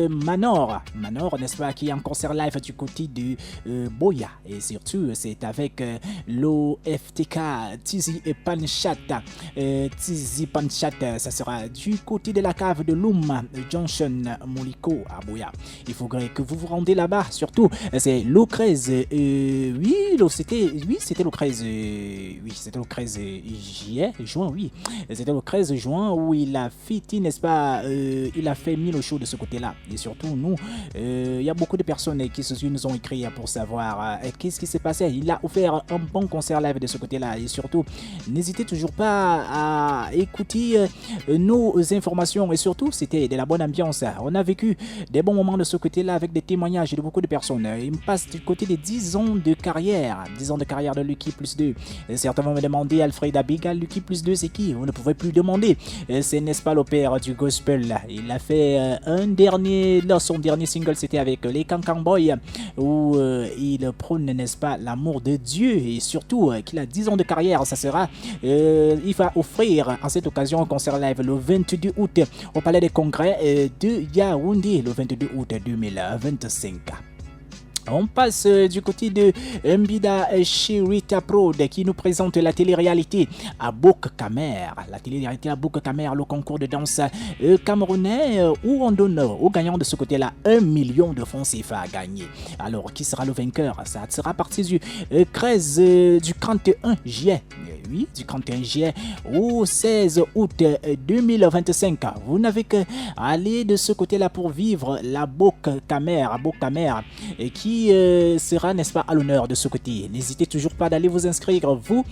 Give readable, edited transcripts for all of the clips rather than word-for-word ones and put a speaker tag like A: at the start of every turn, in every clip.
A: Manor, n'est-ce pas, qui est en concert live du côté de Boya. Et surtout, c'est avec l'OFTK Tizi et Panchat. Tizi Panchat, ça sera du côté de la cave de Loum Junction Moliko à Boya. Il faudrait que vous vous rendez là-bas. Surtout, c'est le 13. C'était le 13. C'était le 13 juin, oui. C'était le 13 juin où il a fêté, n'est-ce pas, il a fait 1000 shows de ce côté-là. Et surtout, nous, il y a beaucoup de personnes qui nous ont écrit pour savoir qu'est-ce qui s'est passé. Il a offert un bon concert live de ce côté-là. Et surtout, n'hésitez toujours pas à écouter nos informations. Et surtout, c'était de la bonne ambiance. On a vécu des bons moments de ce côté-là avec des témoignages de beaucoup de personnes. Il me passe du côté des 10 ans de carrière. 10 ans de carrière de Lucky plus 2. Certains vont me demander, Alfred Abigal, Lucky plus 2, c'est qui? Vous ne pouvez plus demander. C'est, n'est-ce pas, le père du gospel. Il a fait son dernier single, c'était avec les Cancan Boys, où il prône, n'est-ce pas, l'amour de Dieu, et surtout qu'il a 10 ans de carrière. Ça sera, il va offrir en cette occasion un concert live le 22 août au Palais des Congrès de Yaoundé, le 22 août 2025. On passe du côté de Mbida Shirita Prod qui nous présente la télé-réalité à Bouk Kamer. La télé-réalité à Bouk Kamer, le concours de danse camerounais où on donne aux gagnants de ce côté-là 1 million de francs CFA à gagner. Alors, qui sera le vainqueur? Ça sera à partir du 31 juillet. Oui, du 31 juillet au 16 août 2025. Vous n'avez qu'à aller de ce côté-là pour vivre la Bouk Kamer, qui sera, n'est-ce pas, à l'honneur de ce côté. N'hésitez toujours pas d'aller vous inscrire, vous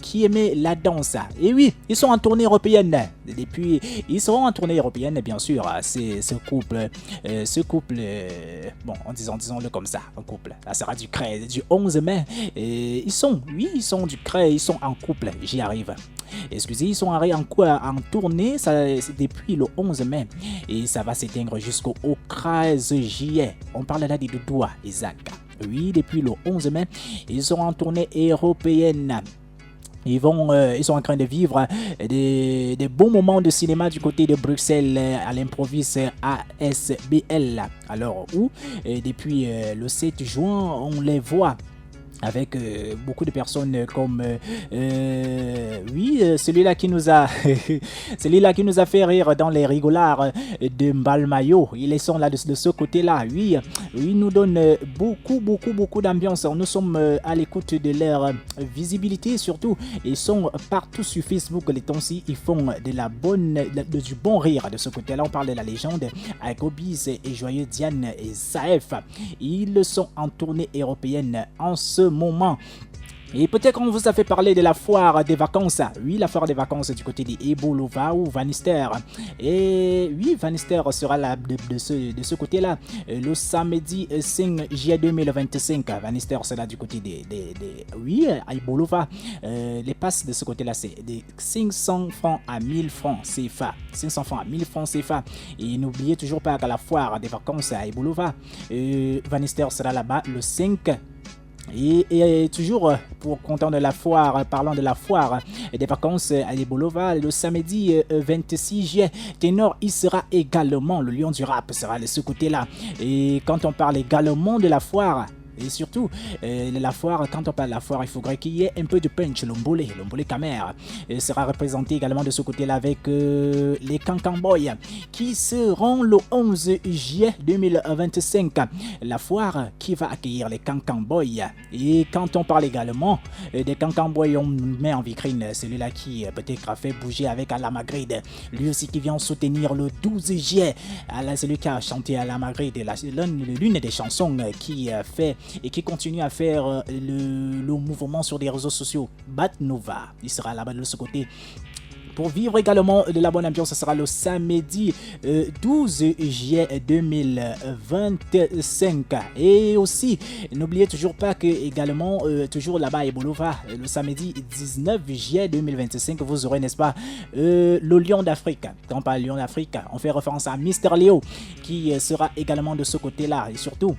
A: qui aimez la danse. Et oui, ils sont en tournée européenne. Et puis, ils seront en tournée européenne, bien sûr. C'est ce couple, bon, disons-le comme ça, un couple. Ça sera du 11 mai. Et ils sont du CRE, ils sont en couple. J'y arrive. Excusez, ils sont en tournée, c'est depuis le 11 mai et ça va s'éteindre jusqu'au 13 juillet. On parle là des Doudoua, Isaac. Oui, depuis le 11 mai, ils sont en tournée européenne. Ils sont en train de vivre des bons moments de cinéma du côté de Bruxelles à l'improviste ASBL. Alors, depuis le 7 juin, on les voit avec beaucoup de personnes comme celui-là qui nous a celui-là qui nous a fait rire dans les rigolards de Mbalmayo. Ils sont là de ce côté-là. Oui, ils nous donnent beaucoup d'ambiance. Nous sommes à l'écoute de leur visibilité, surtout ils sont partout sur Facebook les temps-ci. Ils font du bon rire de ce côté-là. On parle de la légende avec Obis et Joyeux Diane et Saef. Ils sont en tournée européenne en ce moment. Et peut-être qu'on vous a fait parler de la foire des vacances. Oui, la foire des vacances du côté d'Ebolova ou Vanister. Et oui, Vanister sera là de ce côté-là. Le samedi 5 juillet 2025. Vanister sera du côté à Ebolova. Les passes de ce côté-là, c'est de 500 francs à 1000 francs CFA. 500 francs à 1000 francs CFA. Et n'oubliez toujours pas qu'à la foire des vacances à Ebolova, Vanister sera là-bas le 5. Et toujours pour content de la foire, parlant de la foire et des vacances à Ebolova, le samedi 26 juillet, Ténor, il sera également, le lion du rap sera de ce côté-là. Et quand on parle également de la foire, et surtout, la foire, quand on parle de la foire, il faudrait qu'il y ait un peu de punch, l'ombolé Kamer sera représenté également de ce côté-là avec les Cancan Boys qui seront le 11 juillet 2025. La foire qui va accueillir les Cancan Boys. Et quand on parle également des Cancan Boys, on met en vitrine celui-là qui peut-être a fait bouger avec Alla Maghride. Lui aussi qui vient soutenir le 12 juillet. Celui qui a chanté Alla Maghride, l'une des chansons qui fait et qui continue à faire le mouvement sur des réseaux sociaux. Bat Nova, il sera là-bas de ce côté. Pour vivre également de la bonne ambiance, ce sera le samedi 12 juillet 2025. Et aussi, n'oubliez toujours pas que également, toujours là-bas à Ebolova, le samedi 19 juillet 2025, vous aurez, n'est-ce pas, le Lion d'Afrique. Quand on parle Lion d'Afrique, on fait référence à Mister Léo qui sera également de ce côté-là. Et surtout,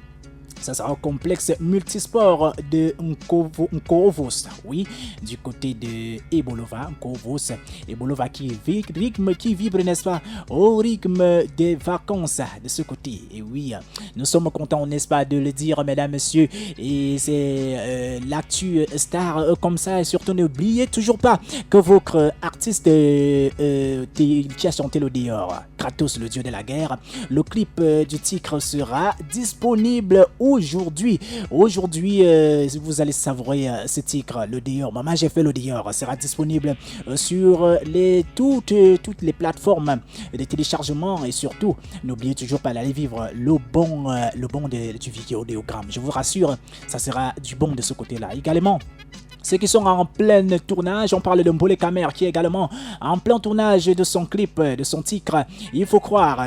A: Ça sera au complexe multisport de Nkovos, oui, du côté de Ebolova, Nkovos, Ebolova qui vibre, n'est-ce pas, au rythme des vacances de ce côté. Et oui, nous sommes contents, n'est-ce pas, de le dire, mesdames, messieurs, et c'est l'actu star comme ça. Et surtout, n'oubliez toujours pas que votre artiste qui a chanté le dehors, Kratos, le dieu de la guerre, le clip du titre sera disponible aujourd'hui. Aujourd'hui, vous allez savourer ce titre, le dehors. Maman, j'ai fait le dehors. Sera disponible sur toutes les plateformes de téléchargement. Et surtout, n'oubliez toujours pas d'aller vivre le bon du vidéogramme. Je vous rassure, ça sera du bon de ce côté-là. Également, ceux qui sont en plein tournage, on parle de Mbole Kamer qui est également en plein tournage de son clip, de son titre. Il faut croire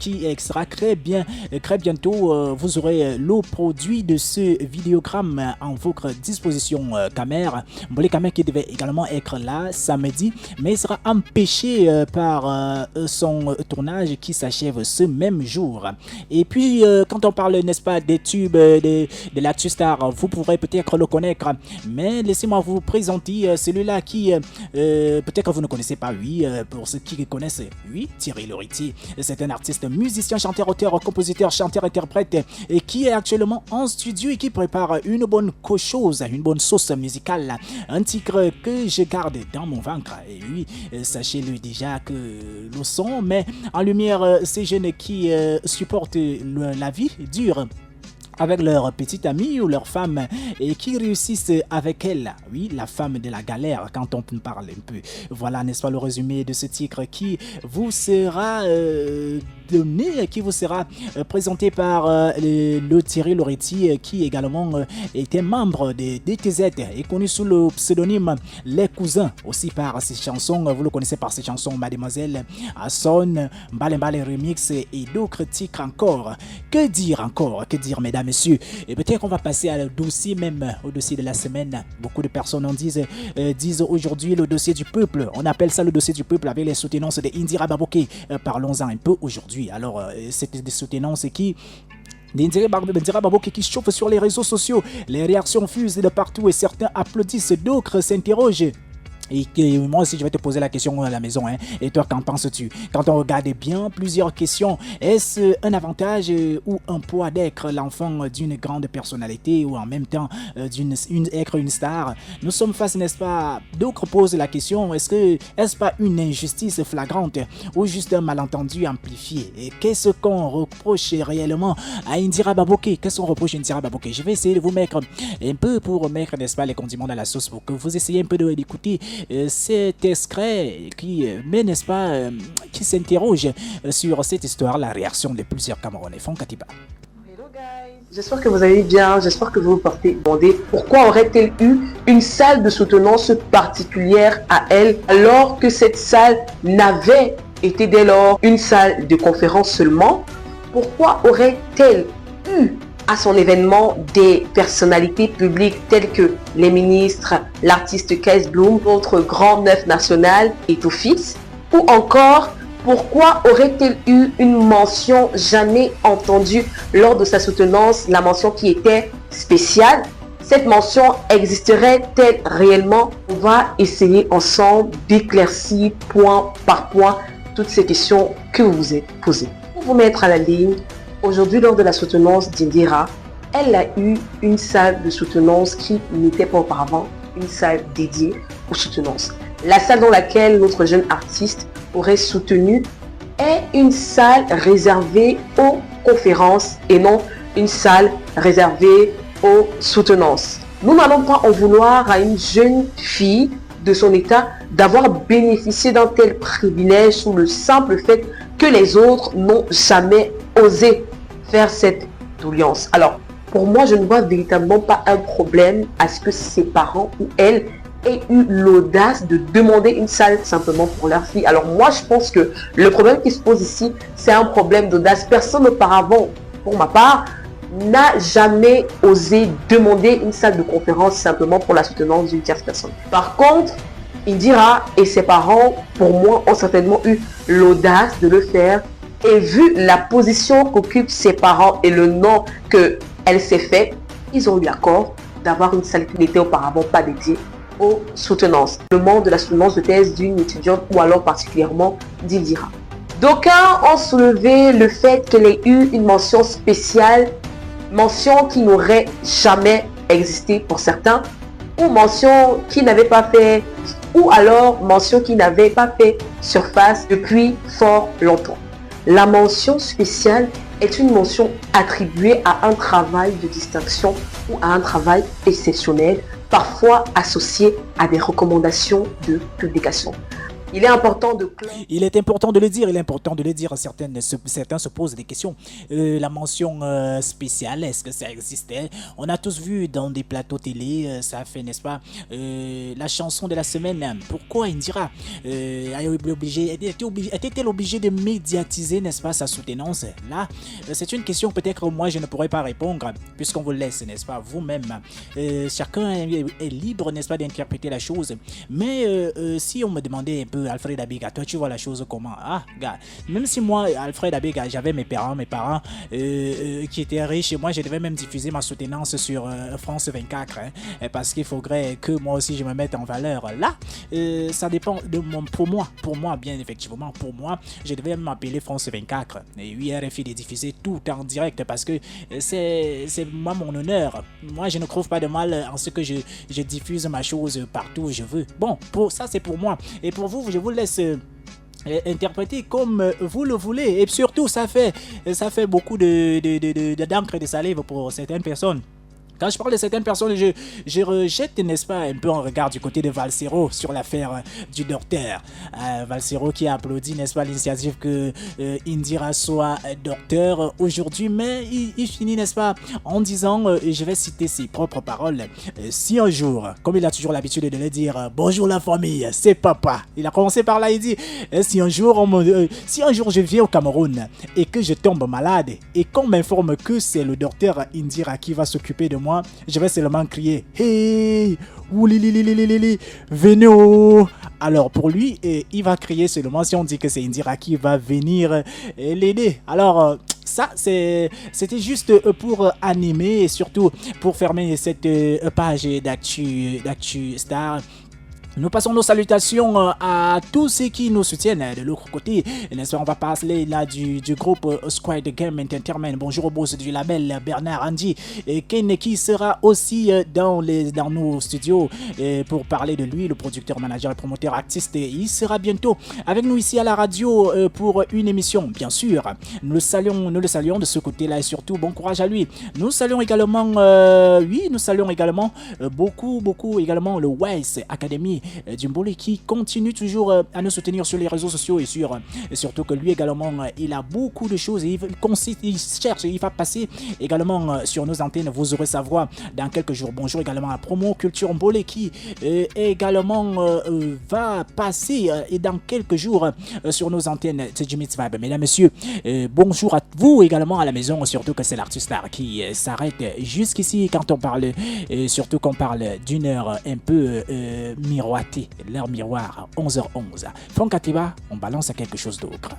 A: qui sera très bientôt. Vous aurez le produit de ce vidéogramme en votre disposition. Kamer, Mbole Kamer qui devait également être là samedi, mais il sera empêché par son tournage qui s'achève ce même jour. Et puis quand on parle, n'est-ce pas, des tubes de la star, vous pourrez peut-être le connaître. Mais laissez-moi vous présenter celui-là qui, peut-être que vous ne connaissez pas, oui, pour ceux qui connaissent, oui, Thierry Loriti. C'est un artiste, musicien, chanteur, auteur, compositeur, chanteur, interprète, et qui est actuellement en studio et qui prépare une bonne chose, une bonne sauce musicale, un titre que je garde dans mon ventre. Et oui, sachez-le déjà que le son met en lumière ces jeunes qui supportent la vie dure avec leur petite amie ou leur femme et qui réussissent avec elle. Oui, la femme de la galère quand on parle un peu. Voilà, n'est-ce pas, le résumé de ce titre qui vous sera donné, qui vous sera présenté par le Thierry Loretti qui également était membre de DTZ et connu sous le pseudonyme Les Cousins, aussi par ses chansons, vous le connaissez par ses chansons Mademoiselle, Asson, Mbale Mbale Remix et d'autres titres encore. Que dire, mesdames, messieurs? Et peut-être qu'on va passer au dossier même, au dossier de la semaine. Beaucoup de personnes en disent aujourd'hui le dossier du peuple. On appelle ça le dossier du peuple avec les soutenances de Indira Baboke. Parlons-en un peu aujourd'hui. Alors, c'est des soutenances qui... Indira Baboke qui chauffe sur les réseaux sociaux. Les réactions fusent de partout et certains applaudissent, d'autres s'interrogent. Et moi aussi, je vais te poser la question à la maison. Hein. Et toi, qu'en penses-tu? Quand on regarde bien, plusieurs questions. Est-ce un avantage ou un poids d'être l'enfant d'une grande personnalité ou en même temps être une star? Nous sommes face, n'est-ce pas? D'autres posent la question, est-ce pas une injustice flagrante ou juste un malentendu amplifié? Et qu'est-ce qu'on reproche réellement à Indira Baboke? Qu'est-ce qu'on reproche à Indira Baboke? Je vais essayer de vous mettre un peu pour mettre, n'est-ce pas, les condiments dans la sauce pour que vous essayiez un peu d'écouter cet extrait qui met, n'est-ce pas, qui s'interroge sur cette histoire, la réaction de plusieurs Camerounais. Fonkatiba.
B: Hello guys, j'espère que vous allez bien, j'espère que vous vous portez. Demandez pourquoi aurait-elle eu une salle de soutenance particulière à elle alors que cette salle n'avait été dès lors une salle de conférence seulement? Pourquoi aurait-elle eu à son événement des personnalités publiques telles que les ministres, l'artiste Kees Bloem, notre grand neuf national et tout fils? Ou encore, pourquoi aurait-elle eu une mention jamais entendue lors de sa soutenance, la mention qui était spéciale? Cette mention existerait-elle réellement? On va essayer ensemble d'éclaircir point par point toutes ces questions que vous vous êtes posées. Pour vous mettre à la ligne, aujourd'hui, lors de la soutenance d'Indira, elle a eu une salle de soutenance qui n'était pas auparavant une salle dédiée aux soutenances. La salle dans laquelle notre jeune artiste aurait soutenu est une salle réservée aux conférences et non une salle réservée aux soutenances. Nous n'allons pas en vouloir à une jeune fille de son état d'avoir bénéficié d'un tel privilège sous le simple fait que les autres n'ont jamais osé faire cette doléance. Alors, pour moi, je ne vois véritablement pas un problème à ce que ses parents ou elle aient eu l'audace de demander une salle simplement pour leur fille. Alors moi, je pense que le problème qui se pose ici, c'est un problème d'audace. Personne auparavant, pour ma part, n'a jamais osé demander une salle de conférence simplement pour la soutenance d'une tierce personne. Par contre, Indira et ses parents, pour moi, ont certainement eu l'audace de le faire Et vu la position qu'occupent ses parents et le nom qu'elle s'est fait, ils ont eu l'accord d'avoir une salle qui n'était auparavant pas dédiée aux soutenances. Le monde de la soutenance de thèse d'une étudiante ou alors particulièrement d'Indira. D'aucuns ont soulevé le fait qu'elle ait eu une mention spéciale, mention qui n'aurait jamais existé pour certains, ou mention qui n'avait pas fait, ou alors mention qui n'avait pas fait surface depuis fort longtemps. La mention spéciale est une mention attribuée à un travail de distinction ou à un travail exceptionnel, parfois associé à des recommandations de publication. Il est important de
A: le dire, il est important de le dire. Certains se posent des questions. La mention spéciale, est-ce que ça existait? On a tous vu dans des plateaux télé, ça a fait, n'est-ce pas, la chanson de la semaine. Pourquoi Indira était-elle obligée de médiatiser, n'est-ce pas, sa soutenance? Là, c'est une question peut-être moi je ne pourrais pas répondre, puisqu'on vous laisse, n'est-ce pas, vous-même. Chacun est libre, n'est-ce pas, d'interpréter la chose. Mais si on me demandait un peu, Alfred Abega, toi tu vois la chose comment? Ah, gars, même si moi, Alfred Abega, j'avais mes parents qui étaient riches, et moi je devais même diffuser ma soutenance sur France 24, hein, parce qu'il faudrait que moi aussi je me mette en valeur. Là, ça dépend de pour moi, bien effectivement, pour moi, je devais m'appeler France 24. Et oui, RFI de diffuser tout en direct, parce que c'est moi mon honneur. Moi, je ne trouve pas de mal en ce que je diffuse ma chose partout où je veux. Bon, pour ça, c'est pour moi. Et pour vous, je vous laisse interpréter comme vous le voulez. Et surtout, ça fait beaucoup d'encre et de salive pour certaines personnes. Quand je parle de certaines personnes, je rejette, n'est-ce pas, un peu en regard du côté de Valsero sur l'affaire du docteur. Valsero qui a applaudi, n'est-ce pas, l'initiative que Indira soit docteur aujourd'hui, mais il finit, n'est-ce pas, en disant, je vais citer ses propres paroles, si un jour, comme il a toujours l'habitude de le dire, bonjour la famille, c'est papa. Il a commencé par là, il dit, si un jour je viens au Cameroun et que je tombe malade et qu'on m'informe que c'est le docteur Indira qui va s'occuper de moi, je vais seulement crier hey, oulililililili, venez oh. Alors pour lui, il va crier seulement si on dit que c'est Indira qui va venir l'aider. Alors ça, c'était juste pour animer et surtout pour fermer cette page d'actu Star. Nous passons nos salutations à tous ceux qui nous soutiennent de l'autre côté. N'est-ce pas, on va parler là du groupe Squad Game Entertainment. Bonjour au boss du label Bernard Andy et Ken qui sera aussi dans nos studios pour parler de lui, le producteur, manager et promoteur artiste. Il sera bientôt avec nous ici à la radio pour une émission, bien sûr. Nous le saluons de ce côté-là et surtout bon courage à lui. Nous saluons également, beaucoup également le Wise Academy Djumboli qui continue toujours à nous soutenir sur les réseaux sociaux et surtout que lui également il a beaucoup de choses et il cherche, il va passer également sur nos antennes. Vous aurez sa voix dans quelques jours. Bonjour également à Promo Culture Mbolé qui également va passer et dans quelques jours sur nos antennes. C'est Jimmy Vibe. Mesdames, messieurs, bonjour à vous également à la maison, surtout que c'est l'artiste star qui s'arrête jusqu'ici quand on parle, surtout qu'on parle d'une heure un peu miroitée. L'heure miroir, 11h11. Franck Atiba, on balance à quelque chose d'autre.